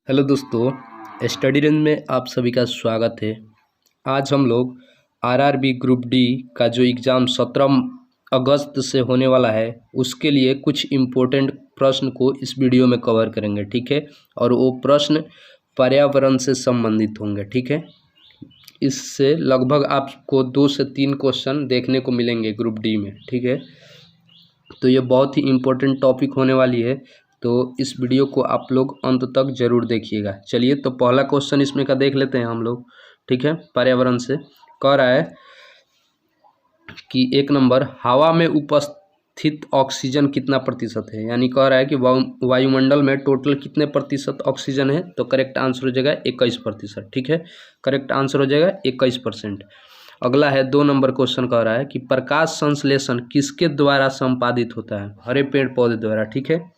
Hello दोस्तों, study range में आप सभी का स्वागत है। आज हम लोग आरआरबी ग्रुप डी का जो एग्ज़ाम 17 अगस्त से होने वाला है उसके लिए कुछ इम्पोर्टेंट प्रश्न को इस वीडियो में कवर करेंगे, ठीक है। और वो प्रश्न पर्यावरण से संबंधित होंगे, ठीक है। इससे लगभग आपको 2 से 3 क्वेश्चन देखने को मिलेंगे ग्रुप डी में, ठीक है। तो ये बहुत ही इम्पोर्टेंट टॉपिक होने वाली है, तो इस वीडियो को आप लोग अंत तक ज़रूर देखिएगा। चलिए, तो पहला क्वेश्चन इसमें का देख लेते हैं हम लोग, ठीक है। पर्यावरण से कह रहा है कि 1 नंबर, हवा में उपस्थित ऑक्सीजन कितना प्रतिशत है। यानी कह रहा है कि वायुमंडल में टोटल कितने प्रतिशत ऑक्सीजन है। तो करेक्ट आंसर हो जाएगा 21%, ठीक है। करेक्ट आंसर हो जाएगा 21%। अगला है 2 नंबर क्वेश्चन कह रहा है कि प्रकाश संश्लेषण किसके द्वारा संपादित होता है। हरे पेड़ पौधे द्वारा, ठीक है।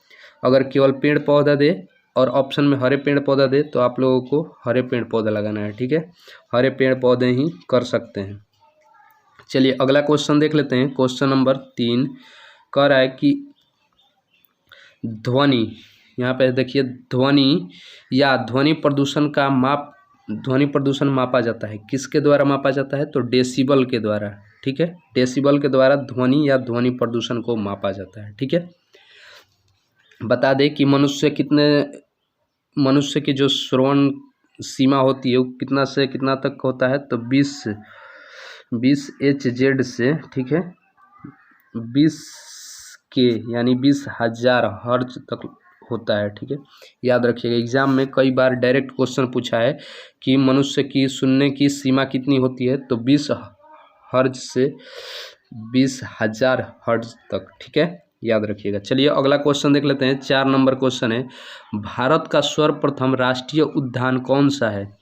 अगर केवल पेड़ पौधा दे और ऑप्शन में हरे पेड़ पौधा दे तो आप लोगों को हरे पेड़ पौधा लगाना है, ठीक है। हरे पेड़ पौधे ही कर सकते हैं। चलिए अगला क्वेश्चन देख लेते हैं। क्वेश्चन नंबर 3 कह रहा है कि ध्वनि, यहाँ पे देखिए, ध्वनि या ध्वनि प्रदूषण का माप, ध्वनि प्रदूषण मापा जाता है किसके द्वारा मापा जाता है। तो डेसिबल के द्वारा, ठीक है। डेसिबल के द्वारा ध्वनि या ध्वनि प्रदूषण को मापा जाता है, ठीक है। बता दें कि मनुष्य की जो श्रवण सीमा होती है वो कितना से कितना तक होता है। तो 20 HZ से, ठीक है, 20 के यानी 20,000 हर्ट्ज तक होता है, ठीक है। याद रखिएगा, एग्जाम में कई बार डायरेक्ट क्वेश्चन पूछा है कि मनुष्य की सुनने की सीमा कितनी होती है। तो 20 हर्ट्ज से 20,000 हर्ट्ज तक, ठीक है। याद रखिएगा। चलिए अगला क्वेश्चन देख लेते हैं। 4 नंबर क्वेश्चन है, भारत का सर्वप्रथम राष्ट्रीय उद्यान कौन सा है।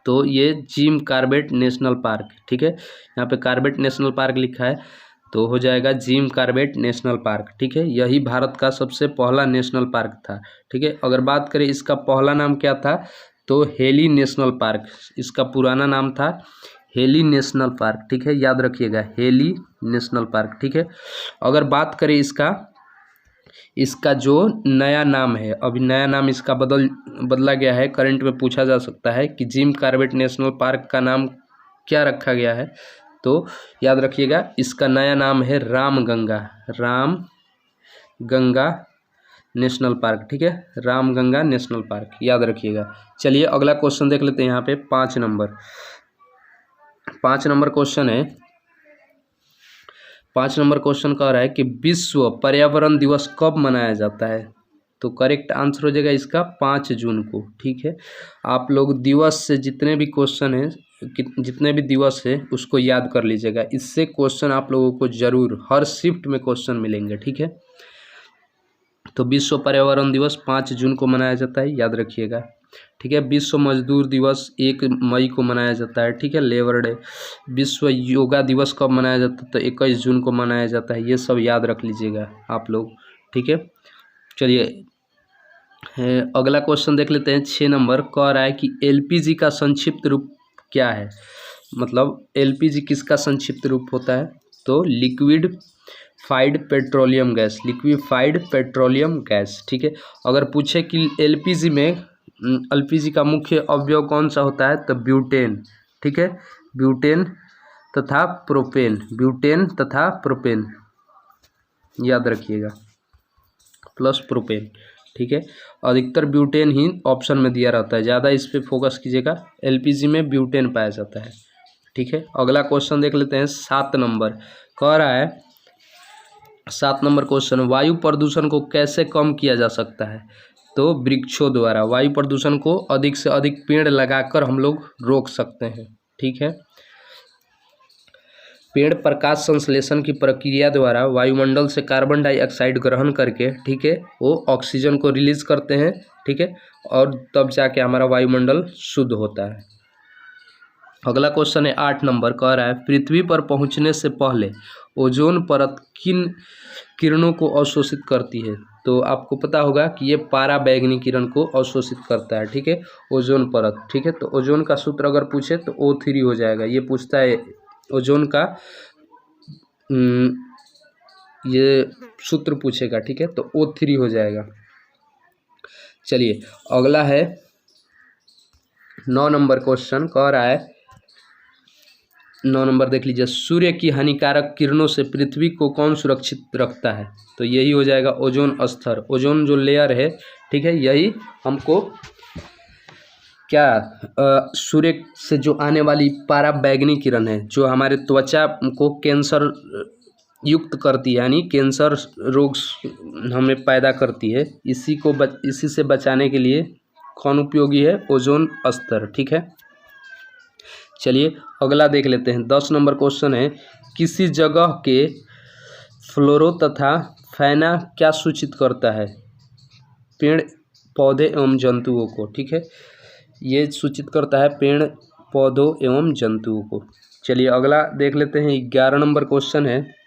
तो ये जिम कॉर्बेट नेशनल पार्क, ठीक है। यहाँ पे कॉर्बेट नेशनल पार्क लिखा है तो हो जाएगा जिम कॉर्बेट नेशनल पार्क, ठीक है। यही भारत का सबसे पहला नेशनल पार्क था, ठीक है। अगर बात करें इसका पहला नाम क्या था, तो हेली नेशनल पार्क, इसका पुराना नाम था हेली नेशनल पार्क, ठीक है। याद रखिएगा, हेली नेशनल पार्क, ठीक है। अगर बात करें इसका जो नया नाम है, अभी नया नाम इसका बदला गया है। करंट में पूछा जा सकता है कि जिम कॉर्बेट नेशनल पार्क का नाम क्या रखा गया है। तो याद रखिएगा, इसका नया नाम है रामगंगा नेशनल पार्क, ठीक है। रामगंगा नेशनल पार्क, याद रखिएगा। चलिए अगला क्वेश्चन देख लेते हैं। यहाँ पे 5 नंबर क्वेश्चन है। 5 नंबर क्वेश्चन कह रहा है कि विश्व पर्यावरण दिवस कब मनाया जाता है। तो करेक्ट आंसर हो जाएगा इसका 5 जून को, ठीक है। आप लोग दिवस से जितने भी क्वेश्चन हैं, जितने भी दिवस है उसको याद कर लीजिएगा। इससे क्वेश्चन आप लोगों को जरूर हर शिफ्ट में क्वेश्चन मिलेंगे, ठीक है। तो विश्व पर्यावरण दिवस 5 जून को मनाया जाता है, याद रखिएगा, ठीक है। विश्व मजदूर दिवस 1 मई को मनाया जाता है, ठीक है, लेबर डे। विश्व योगा दिवस कब मनाया जाता है, तो 21 जून को मनाया जाता है। ये सब याद रख लीजिएगा आप लोग, ठीक है। चलिए अगला क्वेश्चन देख लेते हैं। 6 नंबर कह रहा है कि एलपीजी का संक्षिप्त रूप क्या है। मतलब एलपीजी किसका संक्षिप्त रूप होता है। तो liquefied petroleum gas, liquefied petroleum gas, ठीक है। अगर पूछे कि एलपीजी का मुख्य अवयव कौन सा होता है, तो ब्यूटेन, ठीक है। ब्यूटेन तथा प्रोपेन, याद रखिएगा, प्लस प्रोपेन, ठीक है। अधिकतर ब्यूटेन ही ऑप्शन में दिया रहता है, ज़्यादा इस पर फोकस कीजिएगा। एलपीजी में ब्यूटेन पाया जाता है, ठीक है। अगला क्वेश्चन देख लेते हैं। 7 नंबर कह रहा है, 7 नंबर क्वेश्चन, वायु प्रदूषण को कैसे कम किया जा सकता है। तो वृक्षों द्वारा वायु प्रदूषण को अधिक से अधिक पेड़ लगाकर हम लोग रोक सकते हैं, ठीक है। पेड़ प्रकाश संश्लेषण की प्रक्रिया द्वारा वायुमंडल से कार्बन डाइऑक्साइड ग्रहण करके, ठीक है, वो ऑक्सीजन को रिलीज करते हैं, ठीक है। और तब जाके हमारा वायुमंडल शुद्ध होता है। अगला क्वेश्चन है 8 नंबर कह रहा है, पृथ्वी पर पहुंचने से पहले ओजोन परत किन किरणों को अवशोषित करती है। तो आपको पता होगा कि ये पराबैंगनी किरण को अवशोषित करता है, ठीक है, ओजोन परत, ठीक है। तो ओजोन का सूत्र अगर पूछे तो O3 हो जाएगा। ये पूछता है ओजोन का ये सूत्र पूछेगा, ठीक है, तो O3 हो जाएगा। चलिए अगला है 9 नंबर क्वेश्चन, कह रहा है 9 नंबर देख लीजिए, सूर्य की हानिकारक किरणों से पृथ्वी को कौन सुरक्षित रखता है? तो यही हो जाएगा ओजोन स्तर, ओजोन जो लेयर है, ठीक है, यही हमको क्या सूर्य से जो आने वाली पराबैंगनी किरण है जो हमारे त्वचा को कैंसर युक्त करती है, यानी कैंसर रोग हमें पैदा करती है, इसी से बचाने के लिए कौन उपयोगी है? ओजोन स्तर, ठीक है। चलिए अगला देख लेते हैं। 10 नंबर क्वेश्चन है, किसी जगह के फ्लोरो तथा फैना क्या सूचित करता है? पेड़ पौधे एवं जंतुओं को, ठीक है, ये सूचित करता है पेड़ पौधों एवं जंतुओं को। चलिए अगला देख लेते हैं। 11 नंबर क्वेश्चन है,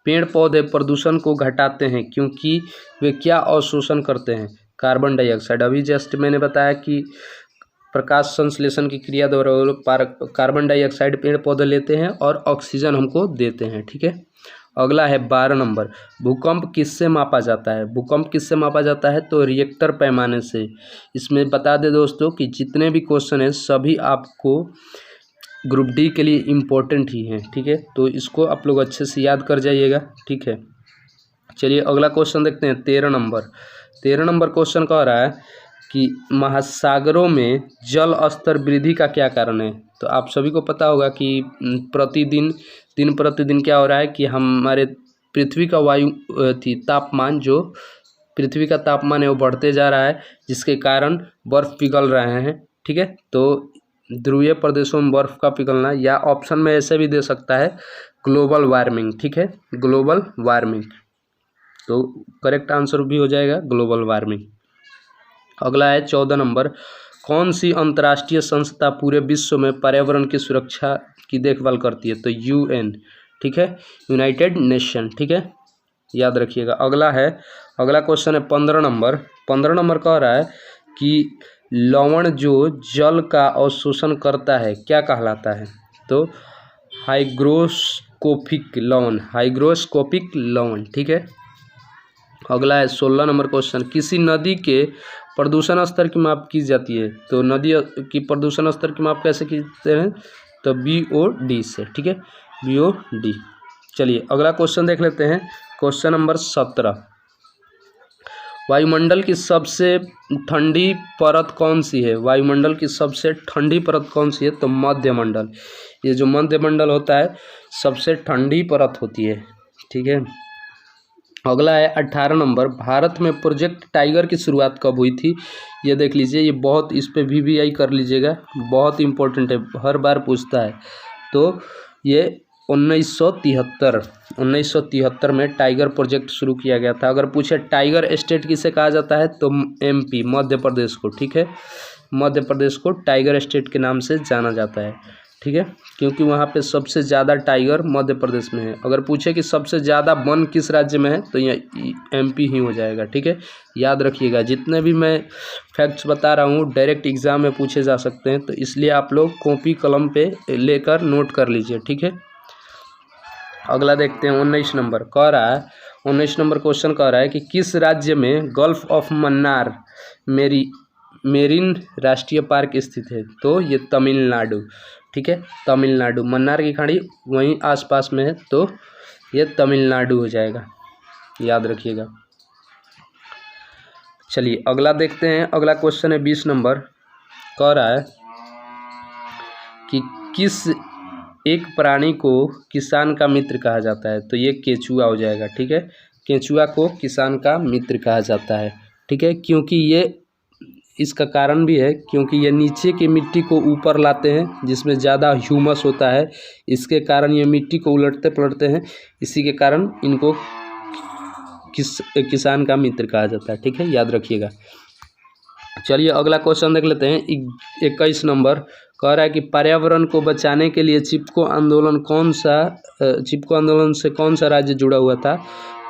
पेड़ पौधे प्रदूषण को घटाते हैं क्योंकि वे क्या अवशोषण करते हैं? Carbon dioxide. अभी जस्ट मैंने बताया कि प्रकाश संश्लेषण की क्रिया द्वारा वो लोग कार्बन डाइऑक्साइड पेड़ पौधे लेते हैं और ऑक्सीजन हमको देते हैं, ठीक है। अगला है 12 नंबर, भूकंप किससे मापा जाता है? भूकंप किससे मापा जाता है? तो रिएक्टर पैमाने से। इसमें बता दें दोस्तों कि जितने भी क्वेश्चन हैं सभी आपको ग्रुप डी के लिए इम्पोर्टेंट ही हैं, ठीक है, तो इसको आप लोग अच्छे से याद कर जाइएगा, ठीक है। चलिए अगला क्वेश्चन देखते हैं। 13 नंबर क्वेश्चन कह रहा है कि महासागरों में जल स्तर वृद्धि का क्या कारण है? तो आप सभी को पता होगा कि दिन प्रतिदिन क्या हो रहा है कि हमारे पृथ्वी का तापमान, जो पृथ्वी का तापमान है वो बढ़ते जा रहा है, जिसके कारण बर्फ़ पिघल रहे हैं, ठीक है। तो ध्रुवीय प्रदेशों में बर्फ़ का पिघलना, या ऑप्शन में ऐसे भी दे सकता है ग्लोबल वार्मिंग, ठीक है, ग्लोबल वार्मिंग, तो करेक्ट आंसर भी हो जाएगा ग्लोबल वार्मिंग। अगला है 14 नंबर, कौन सी अंतर्राष्ट्रीय संस्था पूरे विश्व में पर्यावरण की सुरक्षा की देखभाल करती है? तो यूएन, ठीक है, यूनाइटेड नेशन, ठीक है, याद रखिएगा। अगला क्वेश्चन है 15 नंबर कह रहा है कि लवण जो जल का अवशोषण करता है क्या कहलाता है? तो हाइग्रोस्कोपिक लवण, ठीक है। अगला है 16 नंबर क्वेश्चन, किसी नदी के प्रदूषण स्तर की माप की जाती है? तो नदी की प्रदूषण स्तर की माप कैसे कीते हैं? तो BOD से, ठीक है, BOD। चलिए अगला क्वेश्चन देख लेते हैं। क्वेश्चन नंबर 17, वायुमंडल की सबसे ठंडी परत कौन सी है? वायुमंडल की सबसे ठंडी परत कौन सी है? तो मध्यमंडल। ये जो मध्यमंडल होता है सबसे ठंडी परत होती है, ठीक है। अगला है 18 नंबर, भारत में प्रोजेक्ट टाइगर की शुरुआत कब हुई थी? ये देख लीजिए, ये बहुत, इस पे VVI कर लीजिएगा, बहुत इंपॉर्टेंट है, हर बार पूछता है। तो ये 1973 में टाइगर प्रोजेक्ट शुरू किया गया था। अगर पूछे टाइगर स्टेट किसे कहा जाता है? तो MP, मध्य प्रदेश को, ठीक है, मध्य प्रदेश को टाइगर स्टेट के नाम से जाना जाता है, ठीक है, क्योंकि वहाँ पे सबसे ज़्यादा टाइगर मध्य प्रदेश में है। अगर पूछे कि सबसे ज़्यादा वन किस राज्य में है? तो ये MP ही हो जाएगा, ठीक है, याद रखिएगा। जितने भी मैं फैक्ट्स बता रहा हूँ डायरेक्ट एग्जाम में पूछे जा सकते हैं, तो इसलिए आप लोग कॉपी कलम पे लेकर नोट कर लीजिए, ठीक है। अगला देखते हैं 19 नंबर क्वेश्चन कह रहा है कि किस राज्य में गल्फ ऑफ मन्नार मेरीन राष्ट्रीय पार्क स्थित है? तो ये तमिलनाडु, ठीक है, तमिलनाडु, मन्नार की खाड़ी वहीं आसपास में है, तो ये तमिलनाडु हो जाएगा, याद रखिएगा। चलिए अगला देखते हैं। अगला क्वेश्चन है 20 नंबर, कह रहा है कि किस एक प्राणी को किसान का मित्र कहा जाता है? तो ये केचुआ हो जाएगा, ठीक है, केचुआ को किसान का मित्र कहा जाता है, ठीक है, क्योंकि ये, इसका कारण भी है क्योंकि ये नीचे की मिट्टी को ऊपर लाते हैं जिसमें ज़्यादा ह्यूमस होता है, इसके कारण ये मिट्टी को उलटते पलटते हैं, इसी के कारण इनको किसान का मित्र कहा जाता है, ठीक है, याद रखिएगा। चलिए अगला क्वेश्चन देख लेते हैं। 21 नंबर कह रहा है कि पर्यावरण को बचाने के लिए चिपको आंदोलन से कौन सा राज्य जुड़ा हुआ था?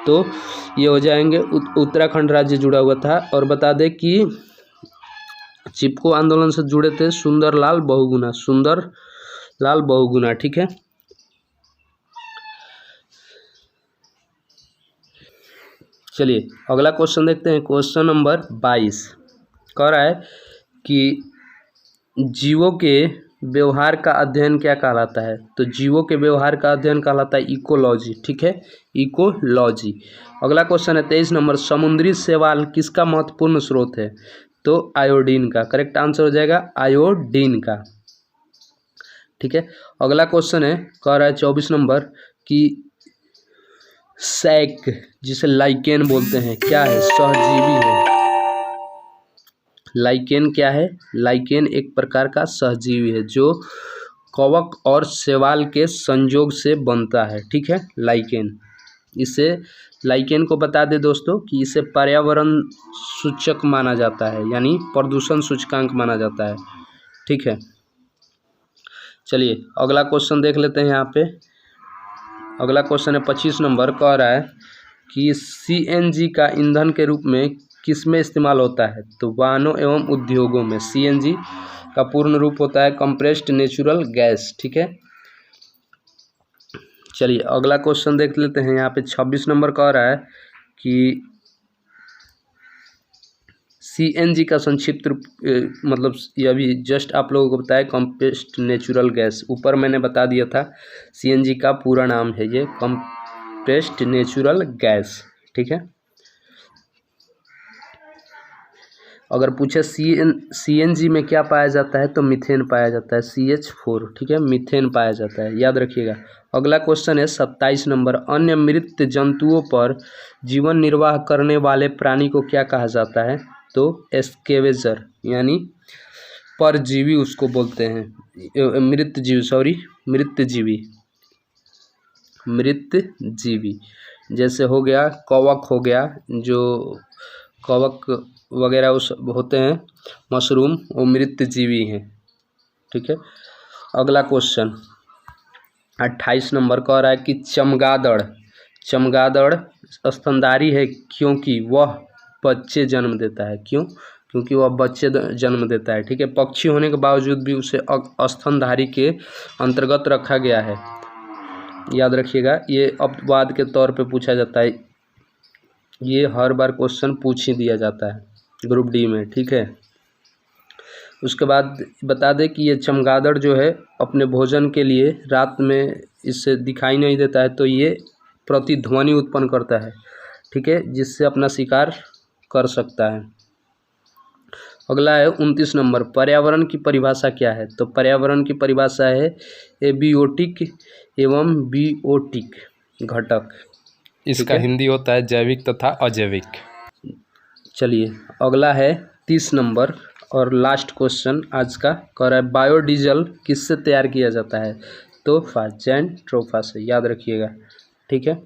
तो ये हो जाएंगे उत्तराखंड राज्य जुड़ा हुआ था। और बता दें कि चिपको आंदोलन से जुड़े थे सुंदरलाल बहुगुणा, ठीक है। चलिए अगला क्वेश्चन देखते हैं। क्वेश्चन नंबर 22 कह रहा है कि जीवों के व्यवहार का अध्ययन क्या कहलाता है। तो जीवों के व्यवहार का अध्ययन कहलाता है इकोलॉजी। ठीक है, इकोलॉजी। अगला क्वेश्चन है 23 नंबर, समुद्री शैवाल किसका महत्वपूर्ण स्रोत है। तो आयोडीन का। करेक्ट आंसर हो जाएगा आयोडीन का। ठीक है, अगला क्वेश्चन है कह रहा है 24 नंबर कि सैक जिसे लाइकेन बोलते हैं क्या है, सहजीवी है। लाइकेन क्या है, लाइकेन एक प्रकार का सहजीवी है जो कवक और शैवाल के संयोग से बनता है। ठीक है, लाइकेन। इसे लाइकेन को बता दे दोस्तों कि इसे पर्यावरण सूचक माना जाता है, यानी प्रदूषण सूचकांक माना जाता है। ठीक है, चलिए अगला क्वेश्चन देख लेते हैं। यहाँ पे अगला क्वेश्चन है 25 नंबर, कह रहा है कि सीएनजी का ईंधन के रूप में किसमें इस्तेमाल होता है। तो वाहनों एवं उद्योगों में। सीएनजी का पूर्ण रूप होता है कंप्रेस्ड नेचुरल गैस। ठीक है, चलिए अगला क्वेश्चन देख लेते हैं। यहाँ पे 26 नंबर कह रहा है कि सीएनजी का संक्षिप्त रूप मतलब ये अभी जस्ट आप लोगों को बताया कंप्रेस्ड नेचुरल गैस। ऊपर मैंने बता दिया था सीएनजी का पूरा नाम है ये कंप्रेस्ड नेचुरल गैस। ठीक है, अगर पूछे सीएनजी में क्या पाया जाता है तो मीथेन पाया जाता है, CH4। ठीक है, मीथेन पाया जाता है, याद रखिएगा। अगला क्वेश्चन है 27 नंबर, अन्य मृत जंतुओं पर जीवन निर्वाह करने वाले प्राणी को क्या कहा जाता है। तो स्कैवेंजर यानी परजीवी उसको बोलते हैं, मृतजीवी। जैसे हो गया कवक, हो गया जो कवक वगैरह उस होते हैं, मशरूम, वो मृतजीवी हैं। ठीक है, अगला क्वेश्चन 28 नंबर कह रहा है कि चमगादड़ स्तनधारी है क्योंकि वह बच्चे जन्म देता है। क्यों? क्योंकि वह बच्चे जन्म देता है। ठीक है, पक्षी होने के बावजूद भी उसे स्तनधारी के अंतर्गत रखा गया है, याद रखिएगा। ये अपवाद के तौर पे पूछा जाता है, ये हर बार क्वेश्चन पूछ ही दिया जाता है ग्रुप डी में। ठीक है, उसके बाद बता दें कि ये चमगादड़ जो है अपने भोजन के लिए रात में इससे दिखाई नहीं देता है तो ये प्रतिध्वनि उत्पन्न करता है। ठीक है, जिससे अपना शिकार कर सकता है। अगला है 29 नंबर, पर्यावरण की परिभाषा क्या है। तो पर्यावरण की परिभाषा है एबियोटिक एवं बियोटिक घटक। इसका हिंदी होता है जैविक तथा अजैविक। चलिए अगला है 30 नंबर और लास्ट क्वेश्चन आज का, कह रहा है बायोडीजल किससे तैयार किया जाता है। तो जैनट्रोफा से, याद रखिएगा। ठीक है,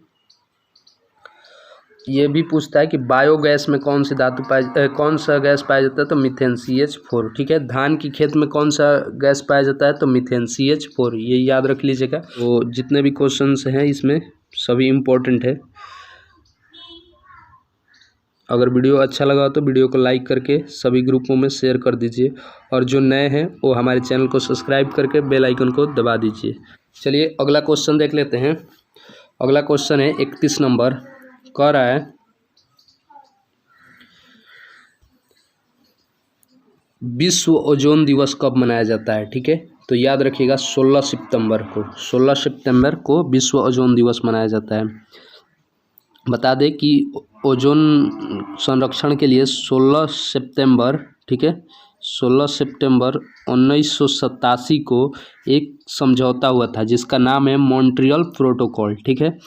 ये भी पूछता है कि बायोगैस में कौन सा गैस पाया जाता है। तो मीथेन, CH4। ठीक है, धान की खेत में कौन सा गैस पाया जाता है। तो मीथेन, CH4। ये याद रख लीजिएगा। तो जितने भी क्वेश्चंस हैं इसमें सभी इम्पोर्टेंट है। अगर वीडियो अच्छा लगा तो वीडियो को लाइक करके सभी ग्रुपों में शेयर कर दीजिए, और जो नए हैं वो हमारे चैनल को सब्सक्राइब करके बेल आइकन को दबा दीजिए। चलिए अगला क्वेश्चन देख लेते हैं। अगला क्वेश्चन है 31 नंबर, कह रहा है विश्व ओजोन दिवस कब मनाया जाता है। ठीक है, तो याद रखिएगा 16 सितंबर को विश्व ओजोन दिवस मनाया जाता है। बता दें कि ओजोन संरक्षण के लिए 16 सितंबर, ठीक है, 16 सितंबर 1987 को एक समझौता हुआ था जिसका नाम है मॉन्ट्रियल प्रोटोकॉल। ठीक है,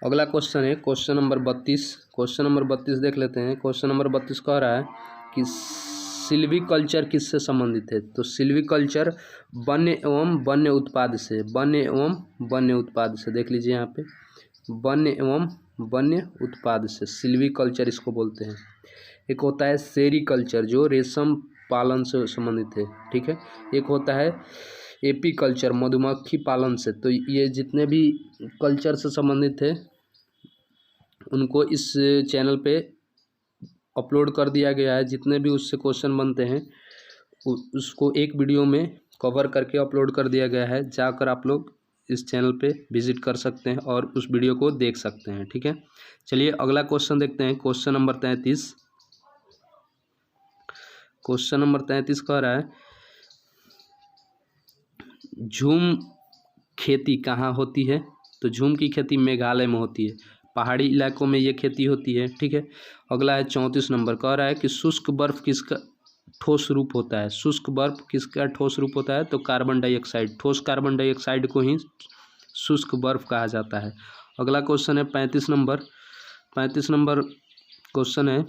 अगला क्वेश्चन है क्वेश्चन नंबर 32 देख लेते हैं। क्वेश्चन नंबर 32 कह रहा है कि सिल्वीकल्चर किससे संबंधित है। तो सिल्वीकल्चर वन्य एवं वन्य उत्पाद से, देख लीजिए यहाँ पे, वन्य एवं वन्य उत्पाद से सिल्वीकल्चर इसको बोलते हैं। एक होता है सेरीकल्चर जो रेशम पालन से संबंधित है। ठीक है, एक होता है एपीकल्चर मधुमक्खी पालन से। तो ये जितने भी कल्चर से संबंधित है उनको इस चैनल पे अपलोड कर दिया गया है। जितने भी उससे क्वेश्चन बनते हैं उसको एक वीडियो में कवर करके अपलोड कर दिया गया है, जाकर आप लोग इस चैनल पे विजिट कर सकते हैं और उस वीडियो को देख सकते हैं। ठीक है, चलिए अगला क्वेश्चन देखते हैं। Question number 33। क्वेश्चन नंबर 33 कह रहा है झूम खेती कहाँ होती है? तो झूम की खेती मेघालय में होती है, पहाड़ी इलाकों में ये खेती होती है। ठीक है, अगला है 34 नंबर, कह रहा है कि शुष्क बर्फ किसका ठोस रूप होता है? शुष्क बर्फ किसका ठोस रूप होता है? तो कार्बन डाइऑक्साइड, ठोस कार्बन डाइऑक्साइड को ही शुष्क बर्फ कहा जाता है। अगला क्वेश्चन है 35 नंबर। 35 नंबर क्वेश्चन है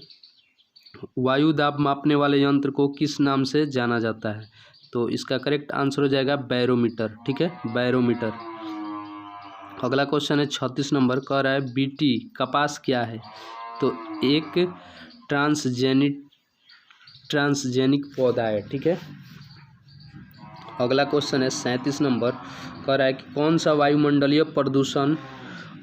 वायु दाब मापने वाले यंत्र को किस नाम से जाना जाता है? तो इसका करेक्ट आंसर हो जाएगा बैरोमीटर। ठीक है, बैरोमीटर। अगला क्वेश्चन है 36 नंबर, कह रहा है बीटी कपास क्या है? तो एक ट्रांसजेनिक पौधा है। ठीक है, अगला क्वेश्चन है 37 नंबर, कह रहा है कि कौन सा वायुमंडलीय प्रदूषण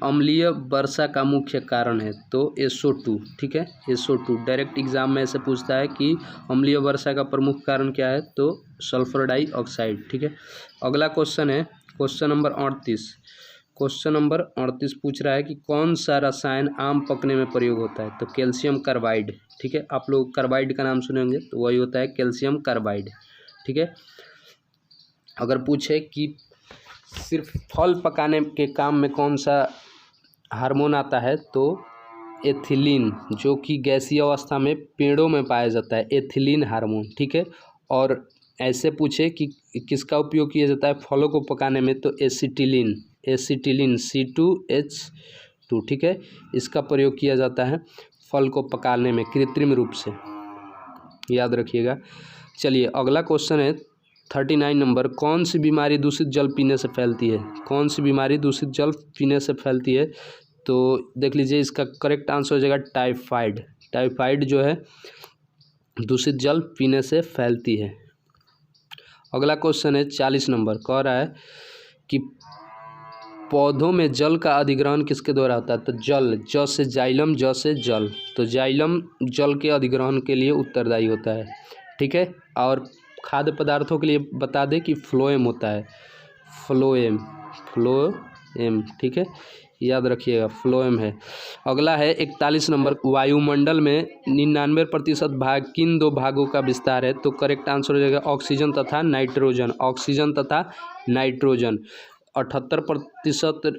अम्लीय वर्षा का मुख्य कारण है? तो SO2। ठीक है, SO2 डायरेक्ट एग्जाम में ऐसे पूछता है कि अम्लीय वर्षा का प्रमुख कारण क्या है? तो सल्फर डाइऑक्साइड। ठीक है, अगला क्वेश्चन है क्वेश्चन नंबर 38। क्वेश्चन नंबर 38 पूछ रहा है कि कौन सा रसायन आम पकने में प्रयोग होता है? तो कैल्शियम कार्बाइड। ठीक है, आप लोग कार्बाइड का नाम सुने होंगे, तो वही होता है कैल्शियम कार्बाइड। ठीक है, अगर पूछे कि सिर्फ फल पकाने के काम में कौन सा हार्मोन आता है? तो एथिलीन, जो कि गैसीय अवस्था में पेड़ों में पाया जाता है, एथिलीन हार्मोन। ठीक है, और ऐसे पूछे कि किसका उपयोग किया जाता है फलों को पकाने में? तो एसिटिलीन C2H2। ठीक है, इसका प्रयोग किया जाता है फल को पकाने में कृत्रिम रूप से, याद रखिएगा। चलिए अगला क्वेश्चन है 39 नंबर, कौन सी बीमारी दूषित जल पीने से फैलती है? कौन सी बीमारी दूषित जल पीने से फैलती है? तो देख लीजिए, इसका करेक्ट आंसर हो जाएगा टाइफाइड। टाइफाइड जो है दूषित जल पीने से फैलती है। अगला क्वेश्चन है 40 नंबर, कह रहा है कि पौधों में जल का अधिग्रहण किसके द्वारा होता है? तो जल, ज से जाइलम, ज से जल, तो जाइलम जल के अधिग्रहण के लिए उत्तरदायी होता है। ठीक है, और खाद्य पदार्थों के लिए बता दें कि फ्लोएम होता है, फ्लोएम। ठीक है, याद रखिएगा फ्लोएम है। अगला है 41 नंबर, वायुमंडल में 99% भाग किन दो भागों का विस्तार है? तो करेक्ट आंसर हो जाएगा ऑक्सीजन तथा नाइट्रोजन। ऑक्सीजन तथा नाइट्रोजन, 78%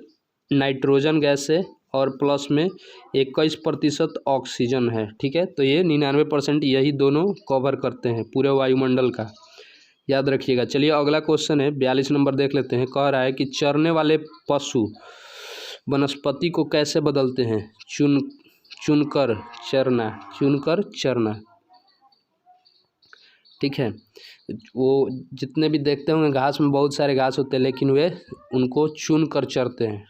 नाइट्रोजन गैस है और प्लस में 21% ऑक्सीजन है। ठीक है, तो ये 99% यही दोनों कवर करते हैं पूरे वायुमंडल का, याद रखिएगा। चलिए अगला क्वेश्चन है 42 नंबर देख लेते हैं। कह रहा है कि चरने वाले पशु वनस्पति को कैसे बदलते हैं? चुनकर चरना। ठीक है, वो जितने भी देखते होंगे घास में बहुत सारे घास होते हैं, लेकिन वे उनको चुन कर चरते हैं।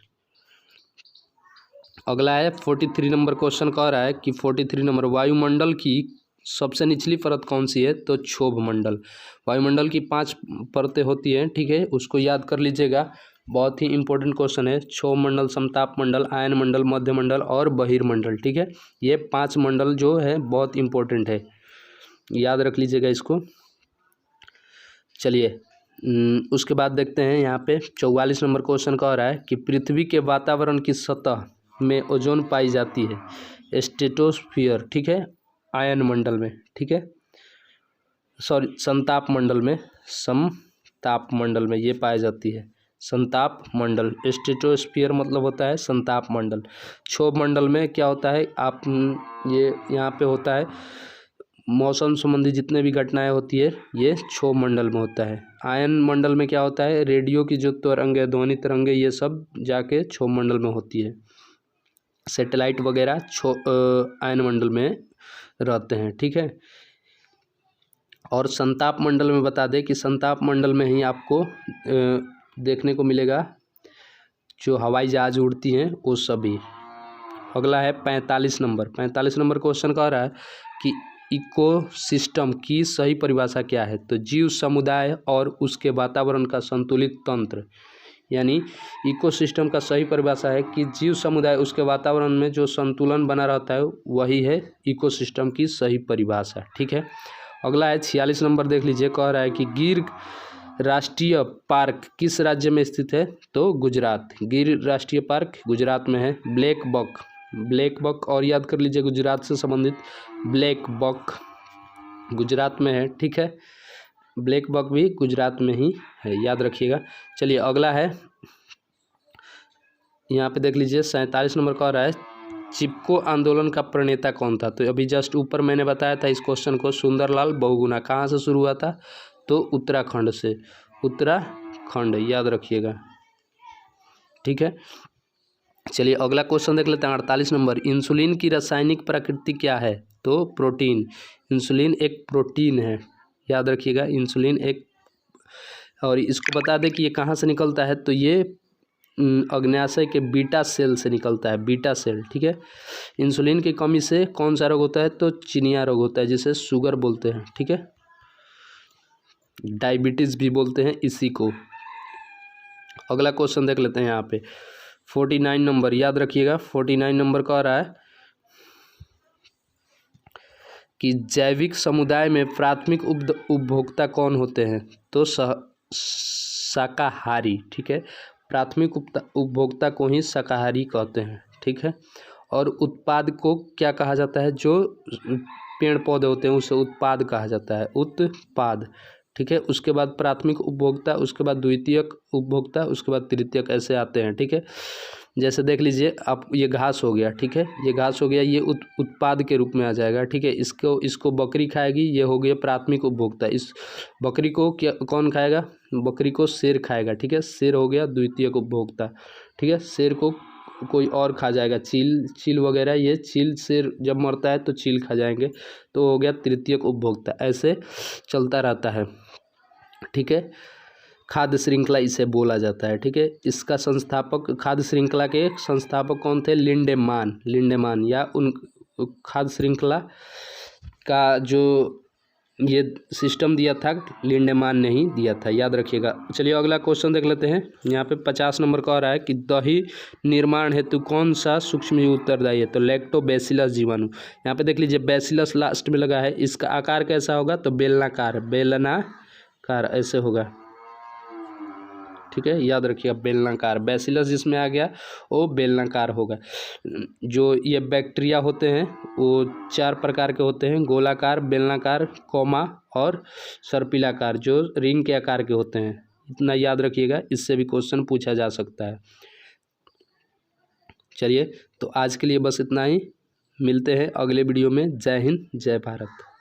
अगला है 43 नंबर क्वेश्चन, कह रहा है कि 43 नंबर, वायुमंडल की सबसे निचली परत कौन सी है? तो क्षोभ मंडल। वायुमंडल की 5 परतें होती हैं। ठीक है, उसको याद कर लीजिएगा, बहुत ही इंपॉर्टेंट क्वेश्चन है। क्षोभ मंडल, समताप मंडल, आयन मंडल, मध्य मंडल और बहिर्मंडल। ठीक है, ये 5 मंडल जो है बहुत इंपॉर्टेंट है, याद रख लीजिएगा इसको। चलिए उसके बाद देखते हैं यहाँ पे 44 नंबर क्वेश्चन कह रहा है कि पृथ्वी के वातावरण की सतह में ओजोन पाई जाती है स्ट्रेटोस्फीयर। ठीक है, आयन मंडल में। ठीक है, सॉरी संताप मंडल में ये पाई जाती है, संताप मंडल। स्ट्रेटोस्फीयर मतलब होता है संताप मंडल। क्षोभ मंडल में क्या होता है, आप ये यहाँ पे होता है मौसम संबंधी जितने भी घटनाएं होती है ये क्षोभ मंडल में होता है। आयन मंडल में क्या होता है, रेडियो की जो तरंगे, ध्वनि तरंगे, ये सब जाके क्षोभ मंडल में होती है। सैटेलाइट वगैरह आयन मंडल में रहते हैं। ठीक है, और संताप मंडल में बता दें कि संताप मंडल में ही आपको देखने को मिलेगा जो हवाई जहाज उड़ती हैं वो सभी। अगला है 45 नंबर। 45 नंबर क्वेश्चन कह रहा है कि इकोसिस्टम की सही परिभाषा क्या है? तो जीव समुदाय और उसके वातावरण का संतुलित तंत्र, यानी इकोसिस्टम का सही परिभाषा है कि जीव समुदाय उसके वातावरण में जो संतुलन बना रहता है वही है इकोसिस्टम की सही परिभाषा। ठीक है, अगला है 46 नंबर देख लीजिए। कह रहा है कि राष्ट्रीय पार्क किस राज्य में स्थित है? तो गुजरात। गिर राष्ट्रीय पार्क गुजरात में है। ब्लैक बक और याद कर लीजिए, गुजरात से संबंधित ब्लैक बक गुजरात में है, ठीक है। ब्लैक बक भी गुजरात में ही है, याद रखिएगा। चलिए अगला है, यहाँ पे देख लीजिए 47 नंबर का आ रहा है, चिपको आंदोलन का प्रणेता कौन था? तो अभी जस्ट ऊपर मैंने बताया था इस क्वेश्चन को, सुंदरलाल बहुगुणा। कहाँ से शुरू हुआ था? तो उत्तराखंड से, उत्तराखंड, याद रखिएगा, ठीक है। चलिए अगला क्वेश्चन देख लेते हैं, 48 नंबर, इंसुलिन की रासायनिक प्रकृति क्या है? तो प्रोटीन। इंसुलिन एक प्रोटीन है, याद रखिएगा, इंसुलिन एक। और इसको बता दें कि ये कहाँ से निकलता है? तो ये अग्न्याशय के बीटा सेल से निकलता है, बीटा सेल, ठीक है। इंसुलिन की कमी से कौन सा रोग होता है? तो चिनिया रोग होता है, जिसे शुगर बोलते हैं, ठीक है। डायबिटीज़ भी बोलते हैं इसी को। अगला क्वेश्चन देख लेते हैं यहाँ पे 49 नंबर, याद रखिएगा 49 नंबर का आ रहा है कि जैविक समुदाय में प्राथमिक उपभोक्ता कौन होते हैं? तो शाकाहारी, ठीक है। प्राथमिक उपभोक्ता को ही शाकाहारी कहते हैं, ठीक है। और उत्पाद को क्या कहा जाता है? जो पेड़ पौधे होते हैं उसे उत्पाद कहा जाता है, उत्पाद, ठीक है। उसके बाद प्राथमिक उपभोक्ता, उसके बाद द्वितीयक उपभोक्ता, उसके बाद तृतीयक, ऐसे आते हैं, ठीक है। जैसे देख लीजिए आप, ये घास हो गया, ठीक है, ये घास हो गया, ये उत्पाद के रूप में आ जाएगा, ठीक है। इसको बकरी खाएगी, ये हो गया प्राथमिक उपभोक्ता। इस बकरी को क्या कौन खाएगा? बकरी को शेर खाएगा, ठीक है, शेर हो गया द्वितीयक उपभोक्ता, ठीक है। शेर को कोई और खा जाएगा, चील वगैरह, ये चील, शेर जब मरता है तो चील खा जाएंगे, तो हो गया तृतीयक उपभोक्ता। ऐसे चलता रहता है, ठीक है। खाद्य श्रृंखला इसे बोला जाता है, ठीक है। इसका संस्थापक, खाद्य श्रृंखला के संस्थापक कौन थे? लिंडेमान, या उन खाद्य श्रृंखला का जो ये सिस्टम दिया था लिंडेमान ने ही दिया था, याद रखिएगा। चलिए अगला क्वेश्चन देख लेते हैं, यहाँ पे 50 नंबर का आ रहा है कि दही निर्माण हेतु कौन सा सूक्ष्मजीव उत्तरदायी है? तो लैक्टोबैसिलस जीवाणु। यहाँ पे देख लीजिए बैसिलस लास्ट में लगा है, इसका आकार कैसा होगा? तो बेलनाकार ऐसे होगा, ठीक है, याद रखिएगा, बेलनाकार। बैसिलस जिसमें आ गया वो बेलनाकार होगा। जो ये बैक्टीरिया होते हैं वो 4 प्रकार के होते हैं, गोलाकार, बेलनाकार, कॉमा और सर्पिलाकार, जो रिंग के आकार के होते हैं। इतना याद रखिएगा, इससे भी क्वेश्चन पूछा जा सकता है। चलिए तो आज के लिए बस इतना ही, मिलते हैं अगले वीडियो में। जय हिंद, जय भारत।